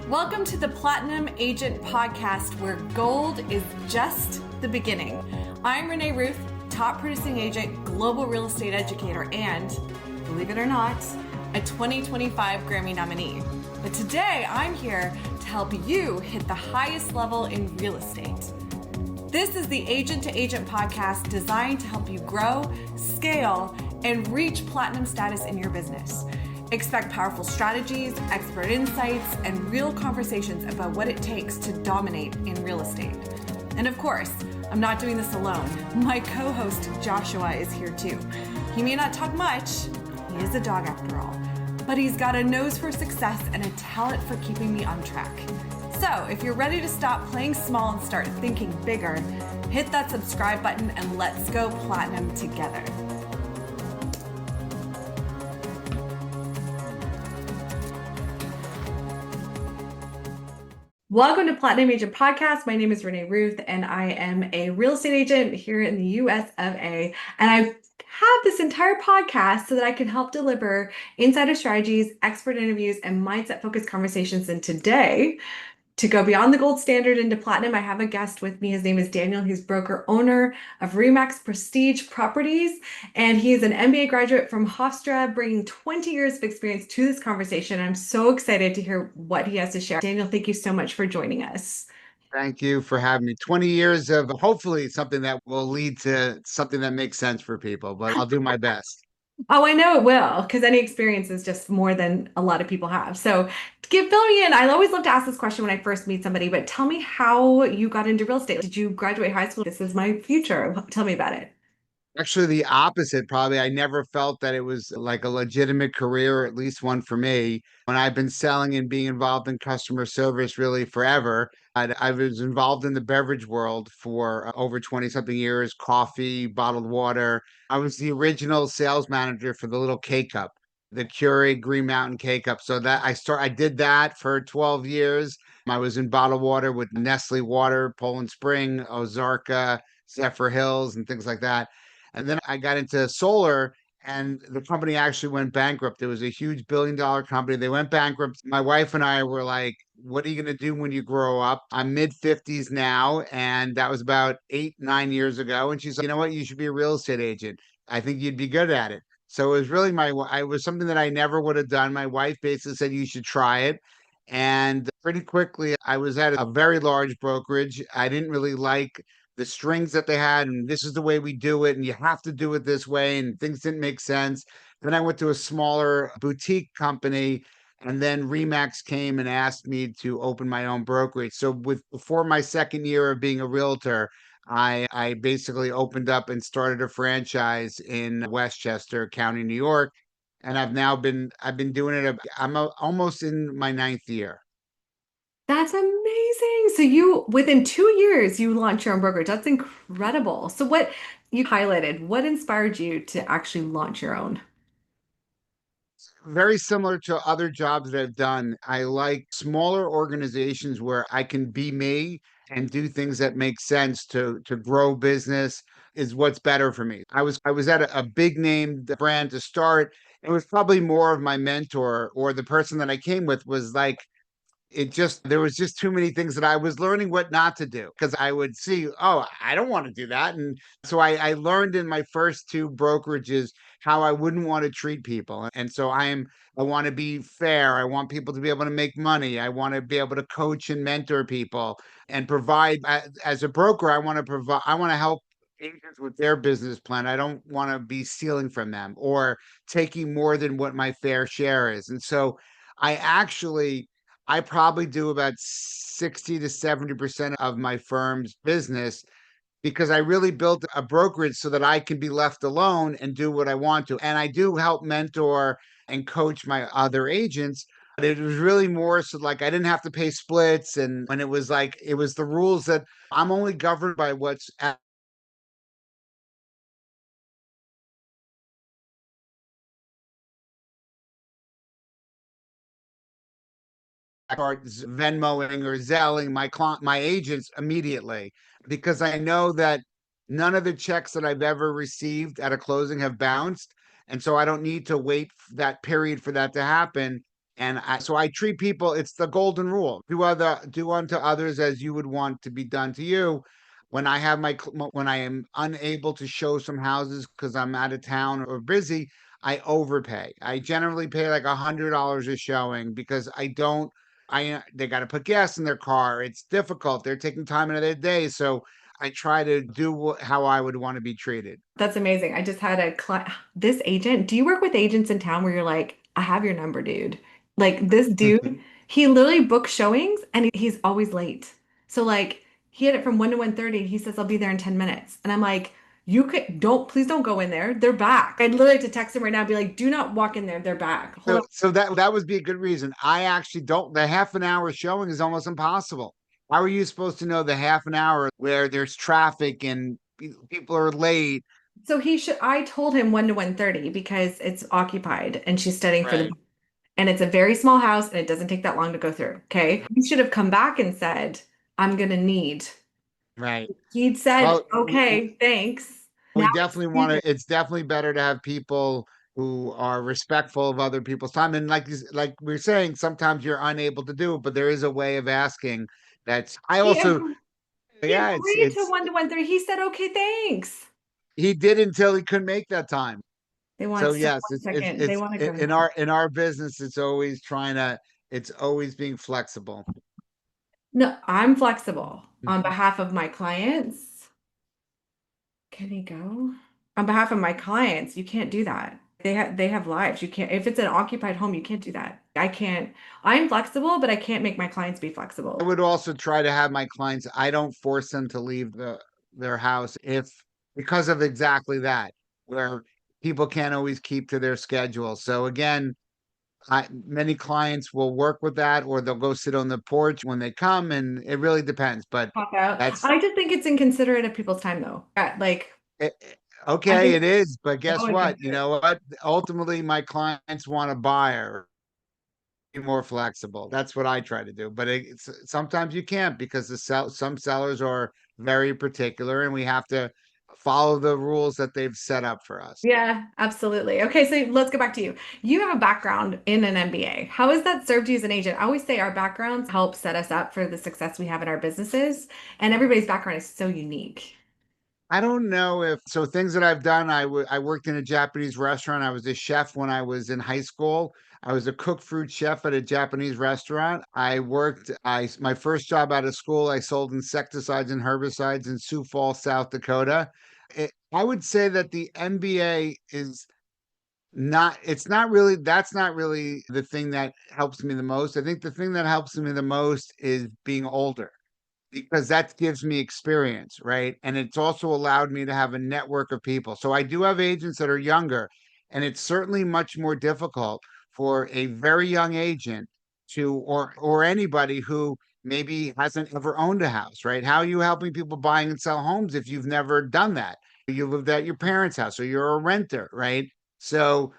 Welcome to the Platinum Agent Podcast, where gold is just the beginning. I'm Renee Ruth, top producing agent, global real estate educator, and, believe it or not, a 2025 Grammy nominee. But today I'm here to help you hit the highest level in real estate. This is the Agent to Agent podcast designed to help you grow, scale, and reach platinum status in your business. Expect powerful strategies, expert insights, and real conversations about what it takes to dominate in real estate. And of course, I'm not doing this alone. My co-host Joshua is here too. He may not talk much, he is a dog after all, but he's got a nose for success and a talent for keeping me on track. So if you're ready to stop playing small and start thinking bigger, hit that subscribe button and let's go platinum together. Welcome to Platinum Agent Podcast. My name is Renee Ruth, and I am a real estate agent here in the US of A. And I have this entire podcast so that I can help deliver insider strategies, expert interviews, and mindset-focused conversations. And today, to go beyond the gold standard into platinum, I have a guest with me. His name is Daniel. He's broker owner of Remax Prestige Properties, and he is an MBA graduate from Hofstra, bringing 20 years of experience to this conversation. I'm so excited to hear what he has to share. Daniel, thank you so much for joining us. Thank you for having me. 20 years of hopefully something that will lead to something that makes sense for people, but I'll do my best. Oh, I know it will, because any experience is just more than a lot of people have. So fill me in. I always love to ask this question when I first meet somebody, but tell me how you got into real estate. Did you graduate high school? This is my future. Tell me about it. Actually, the opposite, probably. I never felt that it was like a legitimate career, or at least one for me. When I've been selling and being involved in customer service really forever, I was involved in the beverage world for over 20 something years, coffee, bottled water. I was the original sales manager for the little K cup, the Keurig Green Mountain K cup. So I did that for 12 years. I was in bottled water with Nestle Water, Poland Spring, Ozarka, Zephyr Hills, and things like that. And then I got into solar, and the company actually went bankrupt. It was a huge billion-dollar company. They went bankrupt. My wife and I were like, what are you going to do when you grow up? I'm mid 50s now, and that was about 8, 9 years ago. And she's like, you know what? You should be a real estate agent. I think you'd be good at it. So it was really it was something that I never would have done. My wife basically said, you should try it. And pretty quickly, I was at a very large brokerage. I didn't really like the strings that they had, and this is the way we do it, and you have to do it this way, and things didn't make sense. Then I went to a smaller boutique company, and then Remax came and asked me to open my own brokerage. So before my second year of being a realtor, I basically opened up and started a franchise in Westchester County, New York. And I've been doing it. Almost in my ninth year. That's amazing. So within 2 years, you launched your own brokerage. That's incredible. So what you highlighted, what inspired you to actually launch your own? Very similar to other jobs that I've done. I like smaller organizations where I can be me and do things that make sense to grow business is what's better for me. I was at a big name brand to start. It was probably more of my mentor or the person that I came with was like there was just too many things that I was learning what not to do because I would see, oh, I don't want to do that. And so I learned in my first two brokerages how I wouldn't want to treat people. And so I want to be fair. I want people to be able to make money. I want to be able to coach and mentor people and provide as a broker, I want to help agents with their business plan. I don't want to be stealing from them or taking more than what my fair share is. And so I actually I probably do about 60 to 70% of my firm's business because I really built a brokerage so that I can be left alone and do what I want to. And I do help mentor and coach my other agents. But it was really more so like I didn't have to pay splits. And when it was like, it was the rules that I'm only governed by what's start Venmoing or Zelling my agents immediately because I know that none of the checks that I've ever received at a closing have bounced. And so I don't need to wait that period for that to happen. So I treat people, it's the golden rule. Do unto others as you would want to be done to you. When I am unable to show some houses because I'm out of town or busy, I overpay. I generally pay like $100 a showing because they got to put gas in their car. It's difficult. They're taking time out of their day. So I try to do how I would want to be treated. That's amazing. I just had a client, this agent. Do you work with agents in town where you're like, I have your number, dude? Like this dude, he literally books showings and he's always late. So like he had it from 1 to 1:30. He says, I'll be there in 10 minutes. And I'm like, please don't go in there. They're back. I'd literally have to text him right now, and be like, do not walk in there. They're back. Hold on. So that would be a good reason. I actually don't. The half an hour showing is almost impossible. How are you supposed to know the half an hour where there's traffic and people are late? So I told him 1 to 1:30 because it's occupied and she's studying for the, Right, and it's a very small house and it doesn't take that long to go through. Okay. He should have come back and said, I'm gonna need. right. He'd said, Well, okay, thanks. Now we it's definitely want easier. to. It's definitely better to have people who are respectful of other people's time. And like we're saying, sometimes you're unable to do it, but there is a way of asking. That's I He also agreed, he yeah. agreed to 1 to 1:30. He said, okay, thanks. He did until he couldn't make that time. They want So so yes, one second. They want to go in now. our business, it's always being flexible. No, I'm flexible on behalf of my clients. Can he go? On behalf of my clients, you can't do that. They have lives. You can't, if it's an occupied home, you can't do that. I can't. I'm flexible, but I can't make my clients be I flexible. would also try to have my clients, I don't force them to leave their house if because of exactly that, where people can't always keep to their schedule. So again, many clients will work with that or they'll go sit on the porch when they come, and it really depends. But Pop out. that's I just think it's inconsiderate of people's time though. Like I okay, think it is. But it's guess always what? You inconsiderate. know what? Ultimately, my clients want a buyer. Be more flexible. That's what I try to do. But sometimes you can't because some sellers are very particular, and we have to follow the rules that they've set up for us. Yeah, absolutely. Okay, so let's go back to you. You have a background in an MBA. How has that served you as an agent? I always say our backgrounds help set us up for the success we have in our businesses, and everybody's background is so unique. I don't know if so things that I've done. I worked in a Japanese restaurant. I was a chef when I was in high school. I was a cook fruit chef at a Japanese restaurant. My first job out of school, I sold insecticides and herbicides in Sioux Falls, South Dakota. I would say that the MBA is not it's not really that's not really the thing that helps me the most. I think the thing that helps me the most is being older because that gives me experience, right? And it's also allowed me to have a network of people. So I do have agents that are younger, and it's certainly much more difficult for a very young agent or anybody who maybe hasn't ever owned a house, right? How are you helping people buying and sell homes if you've never done that? You lived at your parents' house or you're a renter, right? So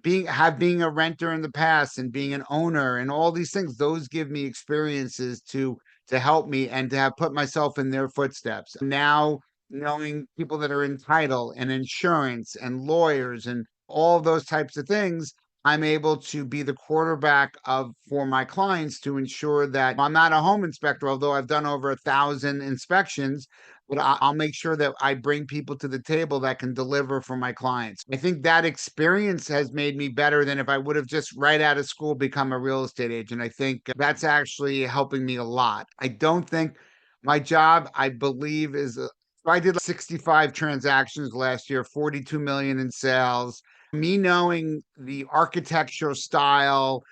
being a renter in the past and being an owner and all these things, those give me experiences to help me and to have put myself in their footsteps. Now, knowing people that are in title and insurance and lawyers and all those types of things, I'm able to be the quarterback of for my clients to ensure that I'm not a home inspector, although I've done over 1,000 inspections. But I'll make sure that I bring people to the table that can deliver for my clients. I think that experience has made me better than if I would have just right out of school become a real estate agent. I think that's actually helping me a lot. I don't think my job, I believe, so I did 65 transactions last year, 42 million in sales. Me knowing the architectural style,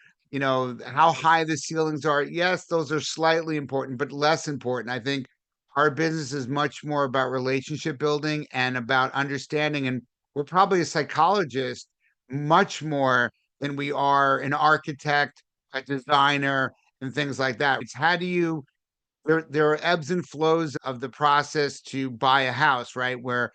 how high the ceilings are. Yes, those are slightly important, but less important. I think our business is much more about relationship building and about understanding. And we're probably a psychologist much more than we are an architect, a designer, and things like that. It's how do you there are ebbs and flows of the process to buy a house, right? Where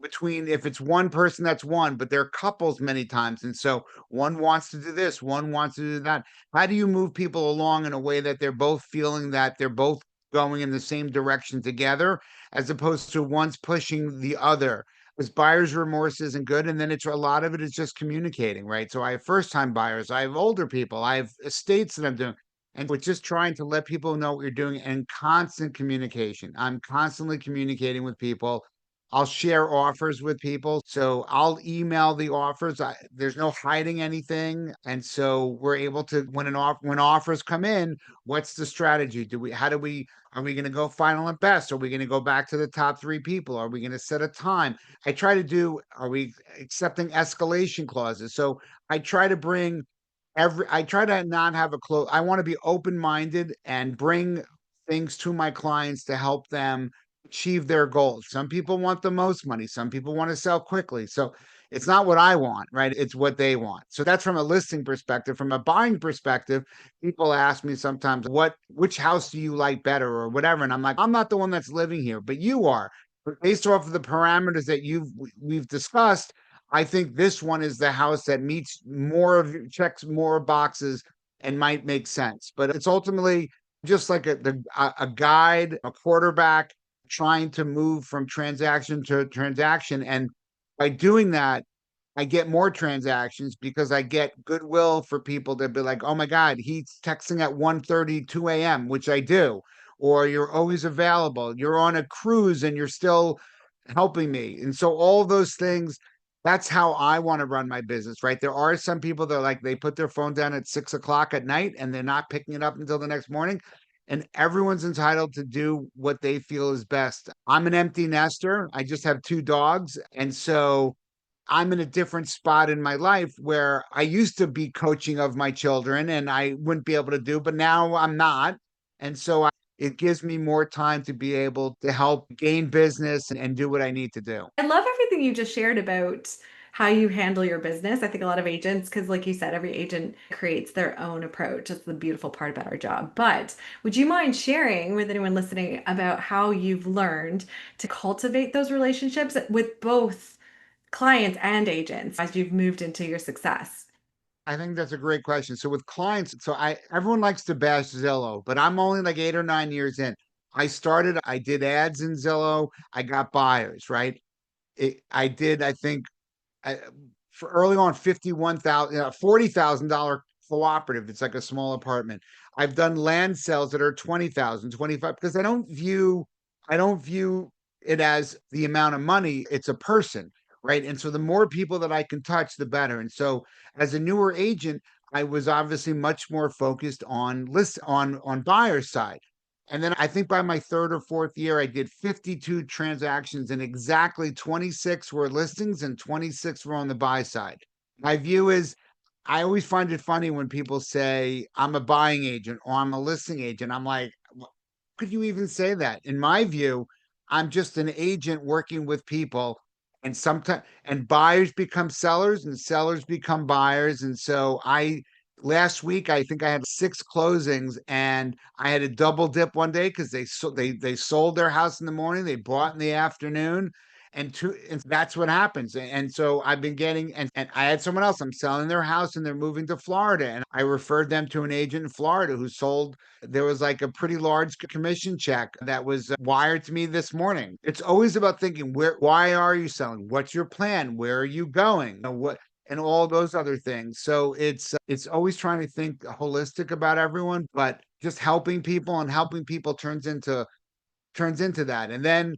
between if it's one person, that's one, but they're couples many times. And so one wants to do this, one wants to do that. How do you move people along in a way that they're both feeling that they're both going in the same direction together, as opposed to one's pushing the other? because buyer's remorse isn't good. And then it's a lot of it is just communicating, right? So I have first time buyers, I have older people, I have estates that I'm doing. And with just trying to let people know what you're doing and constant communication. I'm constantly communicating with people. I'll share offers with people. So I'll email the offers. There's no hiding anything. And so we're able to, when offers come in, what's the strategy? Are we going to go final and best? Are we going to go back to the top three people? Are we going to set a time? Are we accepting escalation clauses? So I try to bring I try to not have I want to be open minded and bring things to my clients to help them achieve their goals. Some people want the most money, some people want to sell quickly. So it's not what I want, right? It's what they want. So that's from a listing perspective. From a buying perspective, people ask me sometimes, which house do you like better or whatever? And I'm like, I'm not the one that's living here, but you are. But based off of the parameters that we've discussed, I think this one is the house that checks more boxes and might make sense. But it's ultimately just like a guide, a quarterback trying to move from transaction to transaction. And by doing that, I get more transactions because I get goodwill for people to be like, oh my God, he's texting at 1:30, 2 a.m., which I do. Or you're always available. You're on a cruise and you're still helping me. And so all those things, that's how I want to run my business, right? There are some people that like they put their phone down at 6 o'clock at night and they're not picking it up until the next morning. And everyone's entitled to do what they feel is best. I'm an empty nester. I just have two dogs. And so I'm in a different spot in my life where I used to be coaching of my children and I wouldn't be able to do, but now I'm not. And so it gives me more time to be able to help gain business and do what I need to do. I love everything you just shared about how you handle your business. I think a lot of agents, because like you said, every agent creates their own approach. That's the beautiful part about our job. But would you mind sharing with anyone listening about how you've learned to cultivate those relationships with both clients and agents as you've moved into your success? I think that's a great question. So with clients, everyone likes to bash Zillow, but I'm only like 8 or 9 years in. I did ads in Zillow. I got buyers, right? I think I, for early on, 51,000, $40,000 cooperative. It's like a small apartment. I've done land sales that are 20,000, 25, because I don't view it as the amount of money. It's a person, right? And so the more people that I can touch, the better. And so as a newer agent, I was obviously much more focused on buyer side. And then I think by my third or fourth year, I did 52 transactions and exactly 26 were listings and 26 were on the buy side. My view is I always find it funny when people say I'm a buying agent or I'm a listing agent. I'm like, could you even say that? In my view, I'm just an agent working with people and sometimes and buyers become sellers and sellers become buyers. And so I last week I think I had 6 closings and I had a double dip one day because they sold their house in the morning, they bought in the afternoon. And that's what happens. And so I've been and I had someone else, I'm selling their house and they're moving to Florida. And I referred them to an agent in Florida who sold there was like a pretty large commission check that was wired to me this morning. It's always about thinking why are you selling? What's your plan? Where are you going? And all those other things. So it's always trying to think holistic about everyone, but just helping people turns into that. And then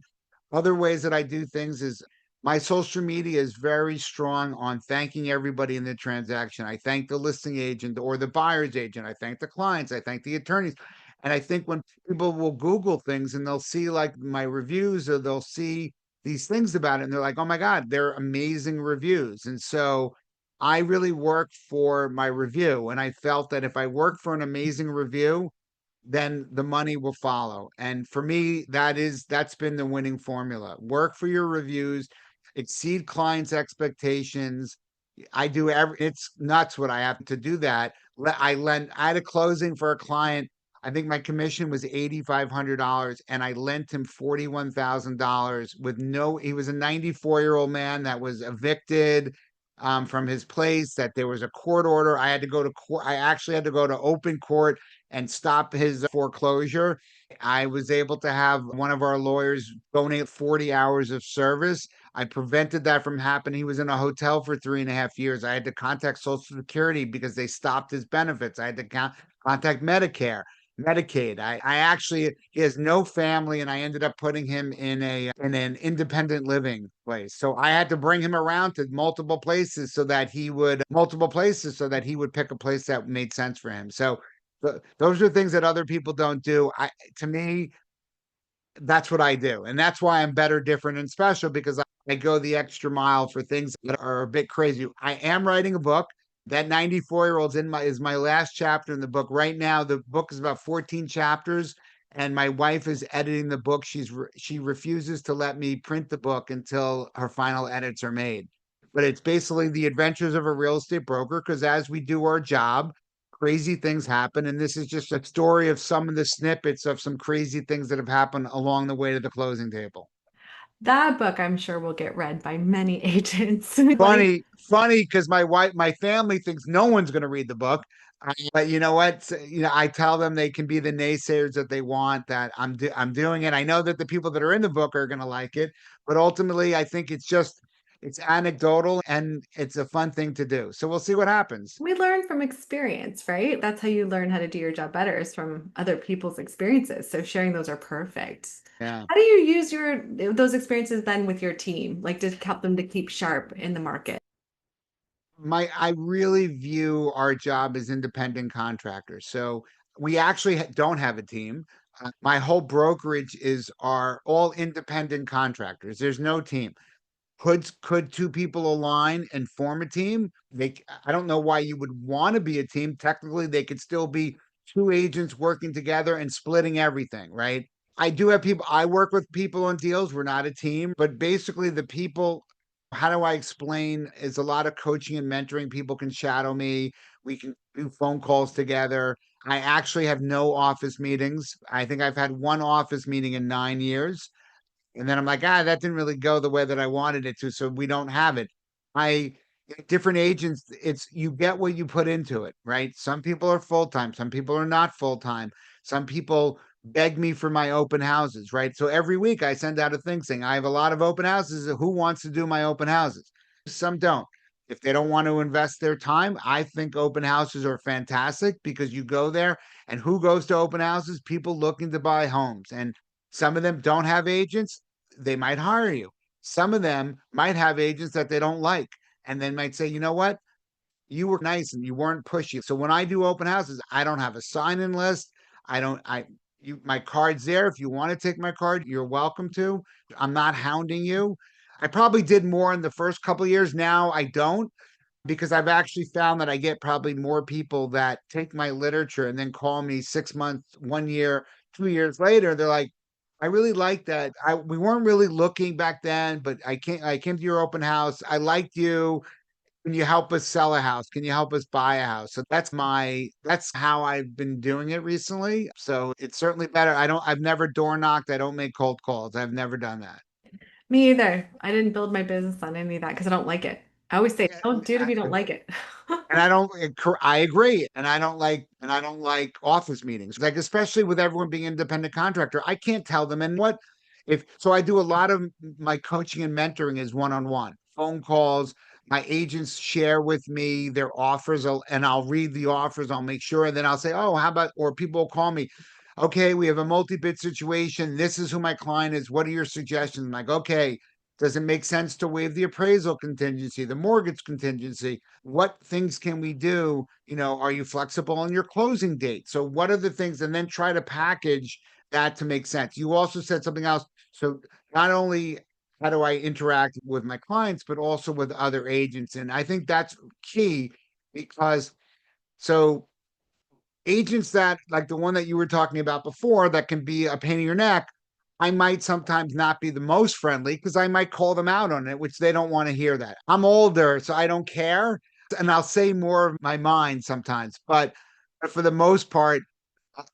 other ways that I do things is my social media is very strong on thanking everybody in the transaction. I thank the listing agent or the buyer's agent. I thank the clients. I thank the attorneys. And I think when people will Google things and they'll see like my reviews or they'll see these things about it and they're like, oh my God, they're amazing reviews. And so I really work for my review. And I felt that if I work for an amazing review, then the money will follow. And for me, that's been the winning formula. Work for your reviews, exceed clients' expectations. It's nuts what I have to do that. I had a closing for a client. I think my commission was $8,500 and I lent him $41,000 he was a 94-year-old man that was evicted from his place, that there was a court order. I actually had to go to open court and stop his foreclosure. I was able to have one of our lawyers donate 40 hours of service. I prevented that from happening. He was in a hotel for 3.5 years. I had to contact Social Security because they stopped his benefits. I had to contact Medicare. Medicaid. I actually he has no family, and I ended up putting him in an independent living place. So I had to bring him around to multiple places so that he would pick a place that made sense for him. So those are things that other people don't do. To me, that's what I do. And that's why I'm better, different, and special because I go the extra mile for things that are a bit crazy. I am writing a book. That 94-year-old's is my last chapter in the book. Right now, the book is about 14 chapters, and my wife is editing the book. She refuses to let me print the book until her final edits are made. But it's basically the adventures of a real estate broker, because as we do our job, crazy things happen. And this is just a story of some of the snippets of some crazy things that have happened along the way to the closing table. That book, I'm sure, will get read by many agents. Like, Funny, because my family thinks no one's going to read the book. But you know what? I tell them they can be the naysayers that they want. That I'm doing it. I know that the people that are in the book are going to like it, but ultimately, I think it's anecdotal and it's a fun thing to do. So we'll see what happens. we learn from experience, right? That's how you learn how to do your job better is from other people's experiences. So sharing those are perfect. Yeah. How do you use those experiences then with your team, like to help them to keep sharp in the market? I really view our job as independent contractors. So we actually don't have a team. My whole brokerage is are all independent contractors. There's no team. Could two people align and form a team? I don't know why you would want to be a team. Technically, they could still be two agents working together and splitting everything, right? I do have people, I work with people on deals. We're not a team, but basically the people, how do I explain? Is a lot of coaching and mentoring. People can shadow me. We can do phone calls together. I actually have no office meetings. I think I've had one office meeting in 9 years. And then I'm like, that didn't really go the way that I wanted it to. So we don't have it. I, Different agents, it's you get what you put into it, right? Some people are full time, some people are not full time. Some people beg me for my open houses, right? So every week I send out a thing saying, I have a lot of open houses. Who wants to do my open houses? Some don't. If they don't want to invest their time, I think open houses are fantastic because you go there and who goes to open houses? People looking to buy homes. And some of them don't have agents. They might hire you. Some of them might have agents that they don't like. And they might say, you know what? You were nice and you weren't pushy. So when I do open houses, I don't have a sign-in list. I don't, I, my card's there. If you want to take my card, you're welcome to. I'm not hounding you. I probably did more in the first couple of years. Now I don't because I've actually found that I get probably more people that take my literature and then call me 6 months, 1 year, 2 years later. They're like, I really like that. We weren't really looking back then, but I came to your open house. I liked you. Can you help us sell a house? Can you help us buy a house? So that's how I've been doing it recently. So it's certainly better. I've never door knocked. I don't make cold calls. I've never done that. Me either. I didn't build my business on any of that because I don't like it. I always say, don't do it if I, you don't like it. and I agree. And I don't like office meetings. Like, especially with everyone being independent contractor, I can't tell them. And what if, so I do a lot of my coaching and mentoring is one-on-one phone calls. My agents share with me their offers and I'll read the offers. I'll make sure. And then I'll say, oh, how about, or people will call me. Okay, we have a multi-bid situation. This is who my client is. What are your suggestions? I'm like, okay, does it make sense to waive the appraisal contingency, the mortgage contingency? What things can we do? Are you flexible on your closing date? So what are the things? And then try to package that to make sense. You also said something else. So not only how do I interact with my clients, but also with other agents. And I think that's key because so agents that like the one that you were talking about before that can be a pain in your neck, I might sometimes not be the most friendly because I might call them out on it, which they don't want to hear that. I'm older, so I don't care. And I'll say more of my mind sometimes. But for the most part,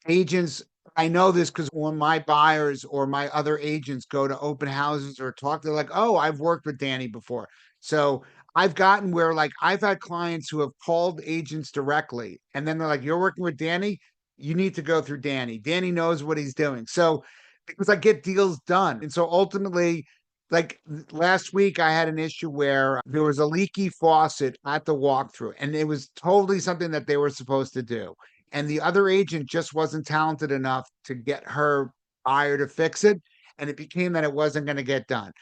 agents, I know this because when my buyers or my other agents go to open houses or talk, they're like, oh, I've worked with Danny before. So I've gotten where like I've had clients who have called agents directly and then they're like, you're working with Danny? you need to go through Danny. Danny knows what he's doing. So because I get deals done. And so ultimately, like last week, I had an issue where there was a leaky faucet at the walkthrough, and it was totally something that they were supposed to do. And the other agent just wasn't talented enough to get her buyer to fix it. And it became that it wasn't going to get done.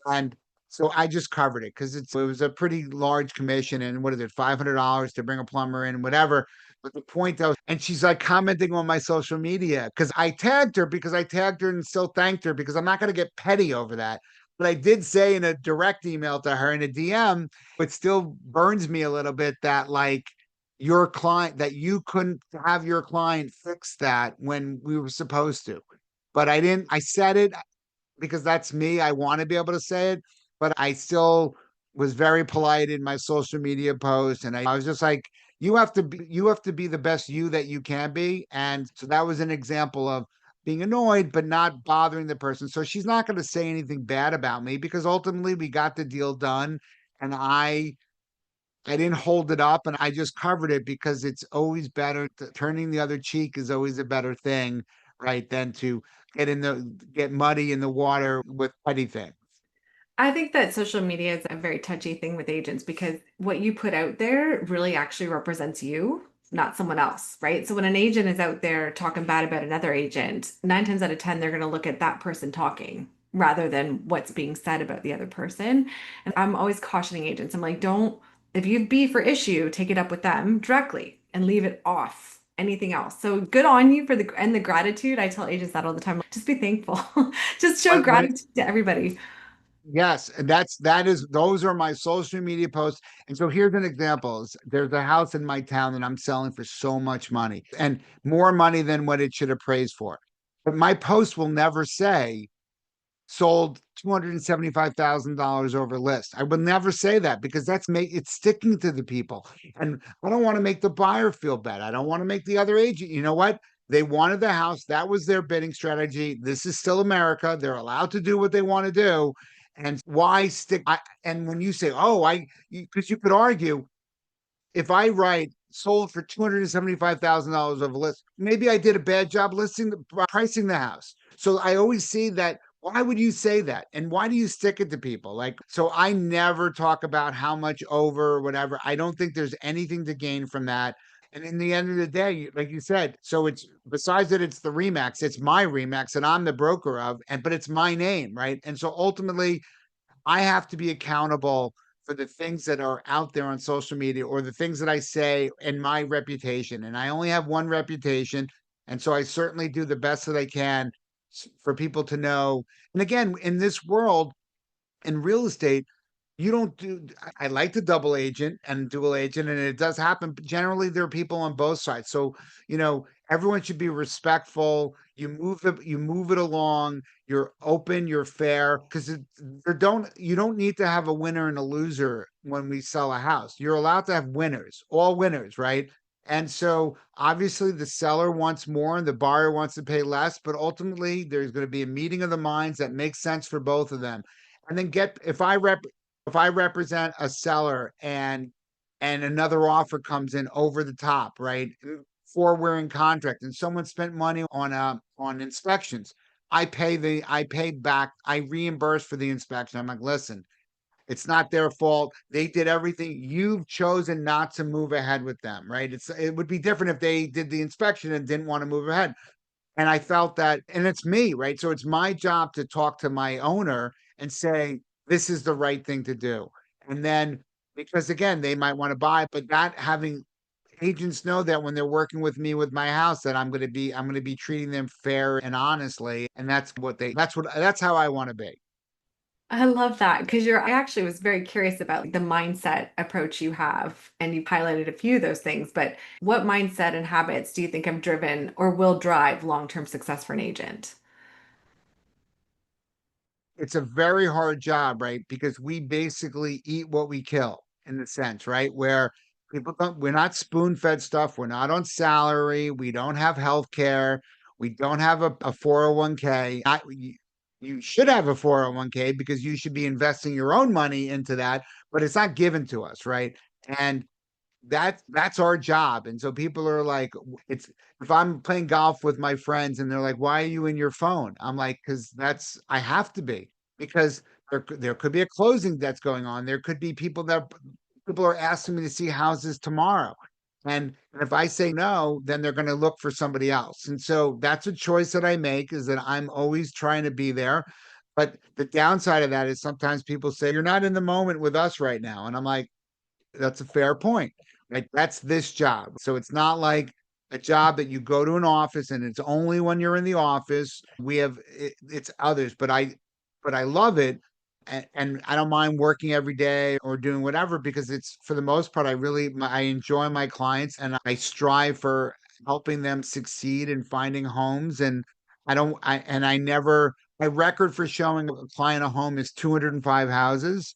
And so I just covered it because it was a pretty large commission. And what is it, $500 to bring a plumber in, whatever. But the point though, and she's like commenting on my social media because I tagged her and still thanked her because I'm not going to get petty over that. But I did say in a direct email to her in a DM, it still burns me a little bit that like your client, that you couldn't have your client fix that when we were supposed to. But I didn't, I said it because that's me. I want to be able to say it, but I still was very polite in my social media post. And I was just like, you have to be the best you that you can be. And so that was an example of being annoyed, but not bothering the person. So she's not going to say anything bad about me because ultimately we got the deal done. And I didn't hold it up and I just covered it because it's always better turning the other cheek is always a better thing, right? Than to get muddy in the water with petty things. I think that social media is a very touchy thing with agents because what you put out there really actually represents you, not someone else, right? So when an agent is out there talking bad about another agent, 9 times out of 10, they're going to look at that person talking rather than what's being said about the other person. And I'm always cautioning agents. I'm like, don't, if you have beef or issue, take it up with them directly and leave it off anything else. So good on you for the gratitude. I tell agents that all the time. Just be thankful. Just show But gratitude to everybody. yes, and that is those are my social media posts. And so here's an example. There's a house in my town that I'm selling for so much money and more money than what it should appraise for. But my post will never say sold $275,000 over list. I would never say that because it's sticking to the people. And I don't want to make the buyer feel bad. I don't want to make the other agent. You know what? They wanted the house. That was their bidding strategy. This is still America. They're allowed to do what they want to do. And why stick? And when you say, oh, because you could argue, if I write sold for $275,000 of a list, maybe I did a bad job pricing the house. So I always see that. Why would you say that? And why do you stick it to people? Like, so I never talk about how much over or whatever. I don't think there's anything to gain from that. And in the end of the day, like you said, so it's besides that it's the Remax, it's my Remax and I'm the broker of, but it's my name, right? And so ultimately I have to be accountable for the things that are out there on social media or the things that I say in my reputation. And I only have one reputation. And so I certainly do the best that I can for people to know. And again, in this world, in real estate, you don't do I like the double agent and dual agent, and it does happen, but generally there are people on both sides. So, everyone should be respectful. You move it along, you're open, you're fair, because you don't need to have a winner and a loser when we sell a house. You're allowed to have winners, all winners, right? And so obviously the seller wants more and the buyer wants to pay less, but ultimately there's going to be a meeting of the minds that makes sense for both of them. And then if I represent a seller and another offer comes in over the top, right? Before we're in contract and someone spent money on inspections, I pay back, I reimburse for the inspection. I'm like, listen, it's not their fault. They did everything. You've chosen not to move ahead with them, right? It would be different if they did the inspection and didn't want to move ahead. And I felt that, and it's me, right? So it's my job to talk to my owner and say, this is the right thing to do. And then, because again, they might want to buy, but that having agents know that when they're working with me with my house, that I'm going to be treating them fair and honestly. And that's how I want to be. I love that because I actually was very curious about the mindset approach you have, and you highlighted a few of those things. But what mindset and habits do you think have driven or will drive long-term success for an agent? It's a very hard job, right? Because we basically eat what we kill in the sense, right? Where we're not spoon fed stuff. We're not on salary. We don't have health care. We don't have a 401k. You should have a 401k because you should be investing your own money into that, but it's not given to us, right? And that's our job. And so people are like, it's if I'm playing golf with my friends and they're like, why are you in your phone? I'm like, because that's I have to be because there could be a closing that's going on. There could be people are asking me to see houses tomorrow. And if I say no, then they're going to look for somebody else. And so that's a choice that I make is that I'm always trying to be there. But the downside of that is sometimes people say, you're not in the moment with us right now. And I'm like, that's a fair point. Like that's this job. So it's not like a job that you go to an office and it's only when you're in the office. It's others, but I love it. And I don't mind working every day or doing whatever because it's for the most part, I enjoy my clients and I strive for helping them succeed in finding homes. And I don't, I, and I never, my record for showing a client a home is 205 houses.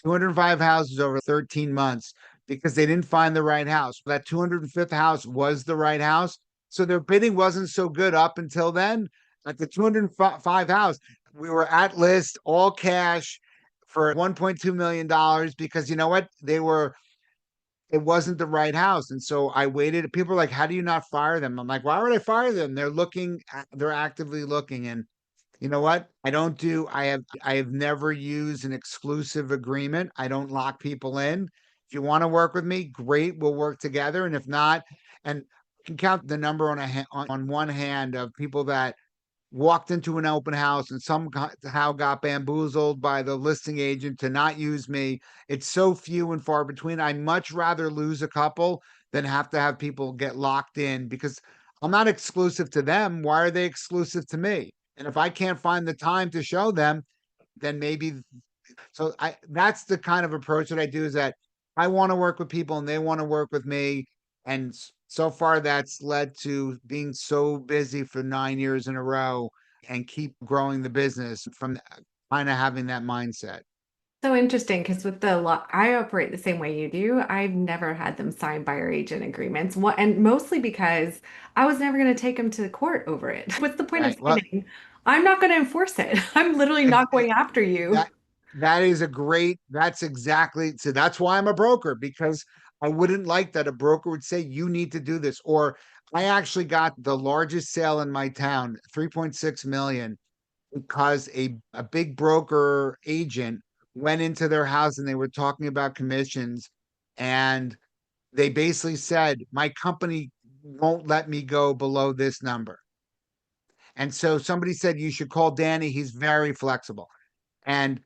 205 houses over 13 months because they didn't find the right house. That 205th house was the right house. So their bidding wasn't so good up until then. At the 205 house, we were at list, all cash for $1.2 million because you know what? It wasn't the right house. And so I waited. People are like, how do you not fire them? I'm like, why would I fire them? They're actively looking. And you know what? I have never used an exclusive agreement. I don't lock people in. If you want to work with me, great, we'll work together. And if not, and you can count the number on one hand of people that walked into an open house and somehow got bamboozled by the listing agent to not use me. It's so few and far between. I much rather lose a couple than have to have people get locked in because I'm not exclusive to them. Why are they exclusive to me? And if I can't find the time to show them, then maybe so I that's the kind of approach that I do is that I want to work with people and they want to work with me. And so far that's led to being so busy for 9 years in a row and keep growing the business from kind of having that mindset. So interesting because with the law, I operate the same way you do. I've never had them sign buyer agent agreements. What, and mostly because I was never going to take them to court over it. What's the point of Right. Well, signing? I'm not going to enforce it. I'm literally ex- not going after you. that that is a great that's exactly so that's why I'm a broker because I wouldn't like that a broker would say you need to do this or I actually got the largest sale in my town 3.6 million because a big broker agent went into their house and they were talking about commissions and they basically said my company won't let me go below this number and so somebody said you should call Danny, he's very flexible. And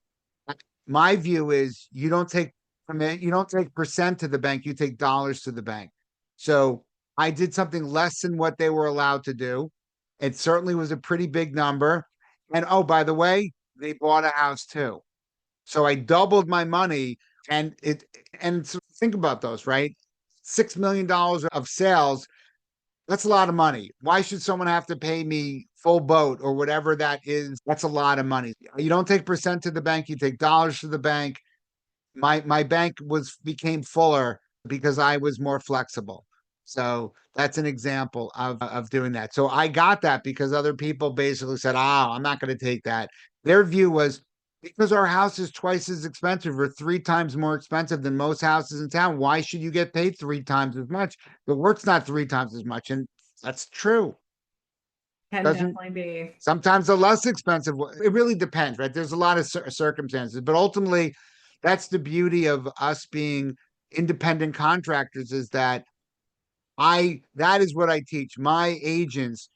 my view is you don't take percent to the bank, you take dollars to the bank. So I did something less than what they were allowed to do. It certainly was a pretty big number. And oh, by the way, they bought a house too. So I doubled my money and so think about those, right? $6 million of sales, that's a lot of money. Why should someone have to pay me full boat or whatever that is? That's a lot of money. You don't take percent to the bank, you take dollars to the bank. My bank was became fuller because I was more flexible. So that's an example of doing that. So I got that because other people basically said, "Oh, I'm not going to take that." Their view was because our house is twice as expensive or three times more expensive than most houses in town. Why should you get paid three times as much? The work's not three times as much, and that's true. Can Doesn't definitely be. sometimes the less expensive it really depends, right? There's a lot of circumstances, but ultimately that's the beauty of us being independent contractors is that that is what I teach my agents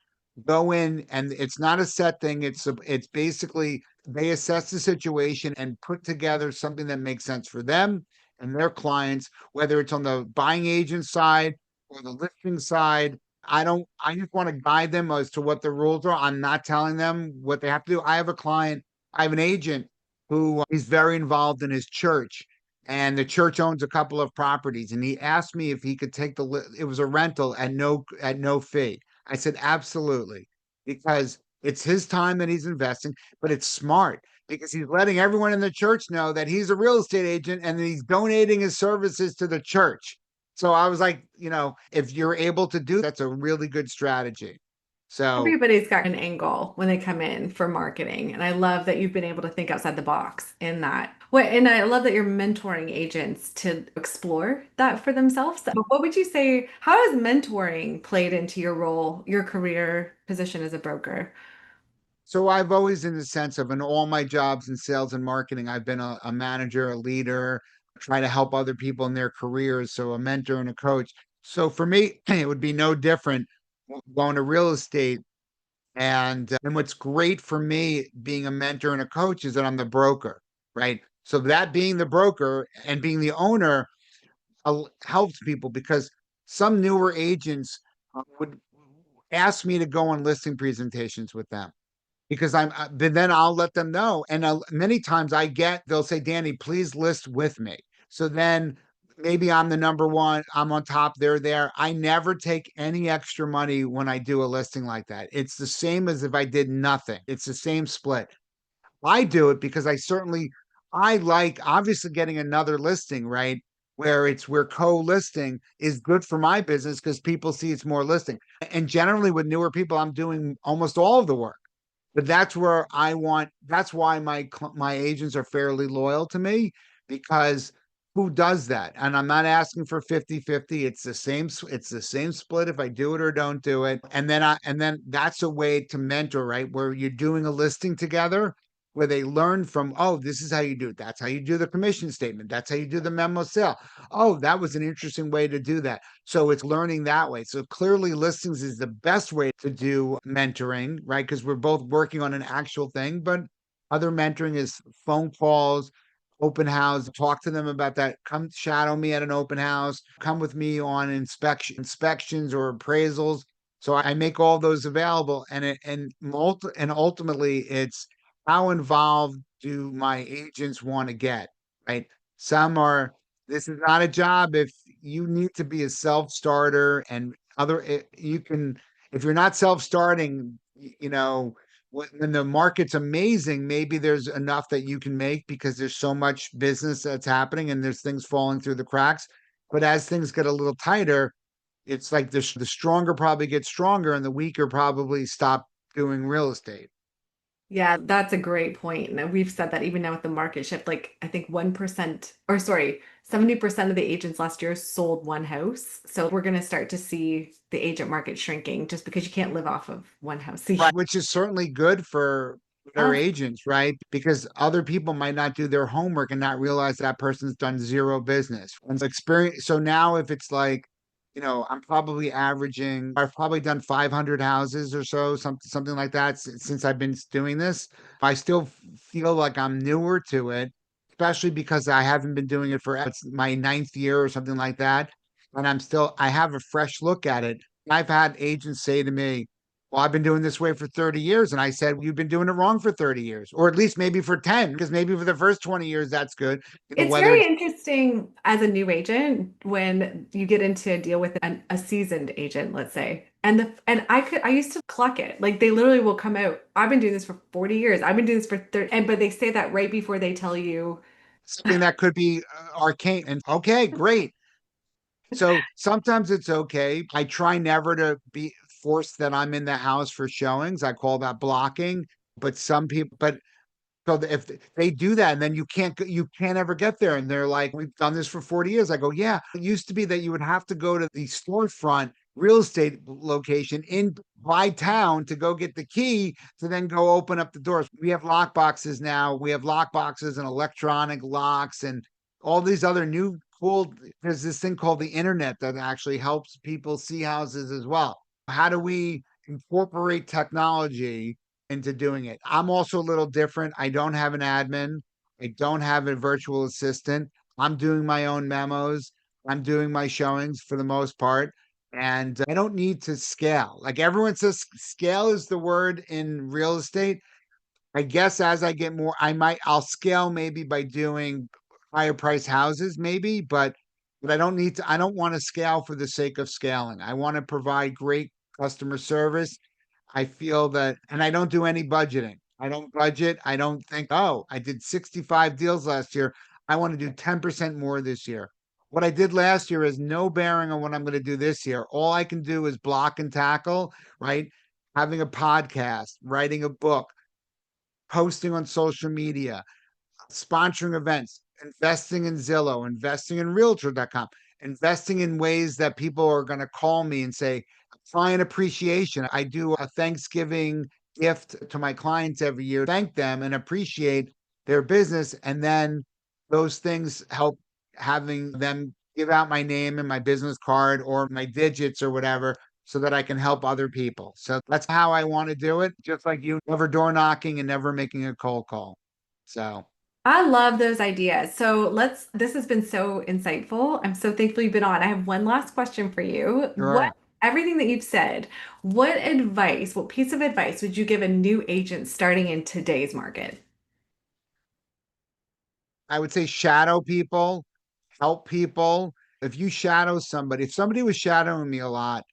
go in and it's not a set thing, it's basically they assess the situation and put together something that makes sense for them and their clients, whether it's on the buying agent side or the listing side. I just want to guide them as to what the rules are. I'm not telling them what they have to do. I have an agent who is very involved in his church and the church owns a couple of properties and he asked me if he could take it was a rental at no fee. I said absolutely because it's his time that he's investing, but it's smart because he's letting everyone in the church know that he's a real estate agent and he's donating his services to the church. So I was like, if you're able to do that's a really good strategy. So Everybody's got an angle when they come in for marketing. And I love that you've been able to think outside the box in that. Well, and I love that you're mentoring agents to explore that for themselves. But what would you say, how has mentoring played into your role, your career position as a broker? So I've always, in the sense of in all my jobs in sales and marketing, I've been a manager, a leader, try to help other people in their careers. So a mentor and a coach. So for me, it would be no different going to real estate. And what's great for me being a mentor and a coach is that I'm the broker, right? So that being the broker and being the owner helps people because some newer agents would ask me to go on listing presentations with them because but then I'll let them know. And many times they'll say, Danny, please list with me. So then maybe I'm the number one, I'm on top, they're there. I never take any extra money when I do a listing like that. It's the same as if I did nothing. It's the same split. I do it because I like obviously getting another listing, right? Where co-listing is good for my business because people see it's more listing. And generally with newer people, I'm doing almost all of the work. But that's why my agents are fairly loyal to me because who does that? And I'm not asking for 50-50. It's the same split if I do it or don't do it. And then that's a way to mentor, right? Where you're doing a listing together where they learn from, oh, this is how you do it. That's how you do the commission statement. That's how you do the memo sale. Oh, that was an interesting way to do that. So it's learning that way. So clearly, listings is the best way to do mentoring, right? Because we're both working on an actual thing, but other mentoring is phone calls, open house, talk to them about that. Come shadow me at an open house, come with me on inspections or appraisals. So I make all those available and ultimately it's how involved do my agents want to get, right? Some are this is not a job if you need to be a self-starter and you can if you're not self-starting, when the market's amazing, maybe there's enough that you can make because there's so much business that's happening and there's things falling through the cracks. But as things get a little tighter, it's like the stronger probably get stronger and the weaker probably stop doing real estate. Yeah, that's a great point. And we've said that even now with the market shift, like I think 1%, or sorry, 70% of the agents last year sold one house. So we're going to start to see the agent market shrinking just because you can't live off of one house a year. Right. Which is certainly good for their Uh, agents, right? Because other people might not do their homework and not realize that person's done zero business. And experience. So now if it's like, I've probably done 500 houses or so, something like that since I've been doing this. I still feel like I'm newer to it, especially because I haven't been doing it for it's my ninth year or something like that. And I have a fresh look at it. I've had agents say to me, well, I've been doing this way for 30 years. And I said, well, you've been doing it wrong for 30 years, or at least maybe for 10, because maybe for the first 20 years, that's good. It's Whether very it's interesting as a new agent when you get into a deal with a seasoned agent, let's say. And I used to clock it. Like they literally will come out. I've been doing this for 40 years. I've been doing this for 30 and but they say that right before they tell you. something that could be arcane and okay, great. So sometimes it's okay. I try never to be forced that I'm in the house for showings. I call that blocking. But some people, but so if they do that, and then you can't ever get there, and they're like, "We've done this for 40 years." I go, "Yeah." It used to be that you would have to go to the storefront real estate location in by town to go get the key to then go open up the doors. We have lock boxes now. We have lock boxes and electronic locks and all these other new cool. There's this thing called the internet that actually helps people see houses as well. How do we incorporate technology into doing it? I'm also a little different. I don't have an admin. I don't have a virtual assistant. I'm doing my own memos. I'm doing my showings for the most part. And I don't need to scale. Like everyone says, scale is the word in real estate. I guess as I get more, I'll scale maybe by doing higher price houses, maybe, but I don't want to scale for the sake of scaling. I want to provide great customer service. I feel that, and I don't do any budgeting. I don't budget. I don't think, oh, I did 65 deals last year. I want to do 10% more this year. What I did last year is no bearing on what I'm going to do this year. All I can do is block and tackle, right? Having a podcast, writing a book, posting on social media, sponsoring events, investing in Zillow, investing in Realtor.com, investing in ways that people are going to call me and say, client appreciation. I do a Thanksgiving gift to my clients every year, thank them and appreciate their business. And then those things help having them give out my name and my business card or my digits or whatever so that I can help other people. So that's how I want to do it. Just like you, never door knocking and never making a cold call. So I love those ideas. So this has been so insightful. I'm so thankful you've been on. I have one last question for you. sure. Everything that you've said, what piece of advice would you give a new agent starting in today's market? I would say shadow people, help people. If you shadow somebody, if somebody was shadowing me a lot,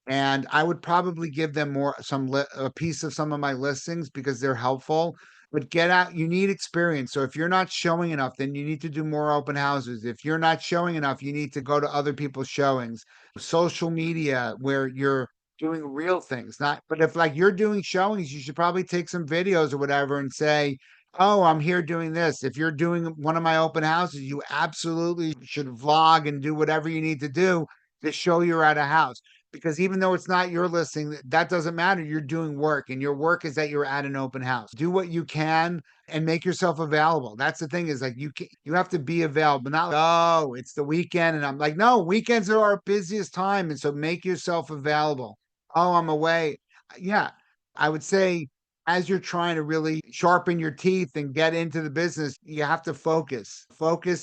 and I would probably give them a piece of some of my listings because they're helpful. But get out, you need experience. So if you're not showing enough, then you need to do more open houses. If you're not showing enough, you need to go to other people's showings. Social media where you're doing real things, not, but if like you're doing showings, you should probably take some videos or whatever and say, oh, I'm here doing this. If you're doing one of my open houses, you absolutely should vlog and do whatever you need to do to show you're at a house, because even though it's not your listing, that doesn't matter. You're doing work, and your work is that you're at an open house. Do what you can and make yourself available. That's the thing, is like you have to be available. Not like, oh, it's the weekend, and I'm like, no, weekends are our busiest time, and so make yourself available. Oh, I'm away. Yeah, I would say as you're trying to really sharpen your teeth and get into the business, you have to focus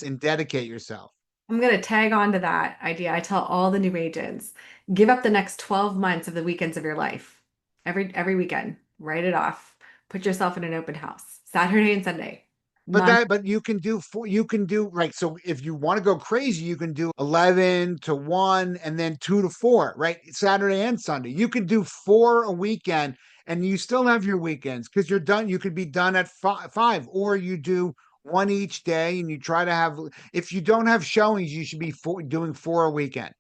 and dedicate yourself. I'm going to tag on to that idea. I tell all the new agents, give up the next 12 months of the weekends of your life. Every weekend, write it off. Put yourself in an open house, Saturday and Sunday. But you can do right. So if you want to go crazy, you can do 11 to 1 and then 2 to 4, right? Saturday and Sunday. You can do 4 a weekend and you still have your weekends because you're done. You could be done at 5, or you do one each day and you try to have, if you don't have showings, you should be doing 4 a weekend.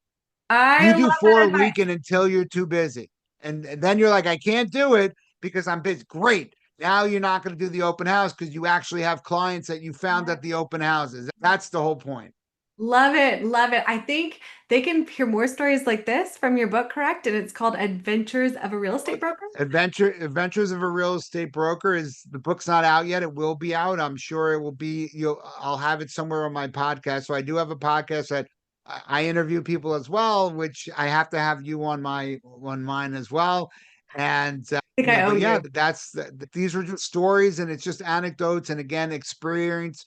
I You love do that 4 a advice. weekend until you're too busy. And then you're like, I can't do it because I'm busy. Great. Now you're not going to do the open house because you actually have clients that you found at the open houses. That's the whole point. Love it. Love it. I think they can hear more stories like this from your book, correct? And it's called Adventures of a Real Estate Broker. Adventures of a Real Estate Broker is the book's not out yet. It will be out. I'm sure it will be. I'll have it somewhere on my podcast. So I do have a podcast that I interview people as well, which I have to have you on mine as well. And I think I owe but yeah, you. these are just stories and it's just anecdotes. And again, experience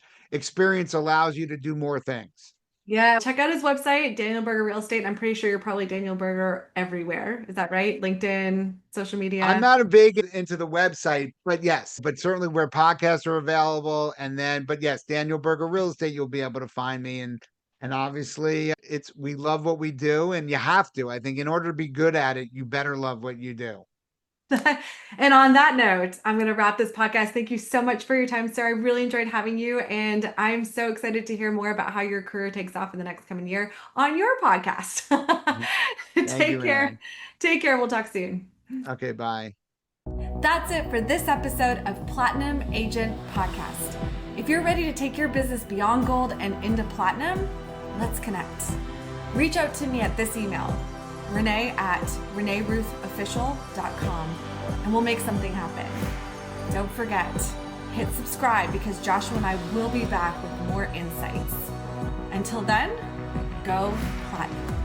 allows you to do more things. Yeah, check out his website, Daniel Berger Real Estate. I'm pretty sure you're probably Daniel Berger everywhere. Is that right? LinkedIn, social I'm media. not a big into the website, but yes, but certainly where podcasts are available. And then, but yes, Daniel Berger Real Estate, you'll be able to find me. And obviously we love what we do and you have to. I think in order to be good at it, you better love what you do. And on that note, I'm going to wrap this podcast. Thank you so much for your time, sir. I really enjoyed having you. And I'm so excited to hear more about how your career takes off in the next coming year on your podcast. Thank you, Take care. Renee. Take care. We'll talk soon. Okay, bye. That's it for this episode of Platinum Agent Podcast. If you're ready to take your business beyond gold and into platinum, let's connect. Reach out to me at this email, Renee@ReneeRuthOfficial.com, and we'll make something happen. Don't forget, hit subscribe because Joshua and I will be back with more insights. Until then, go platinum.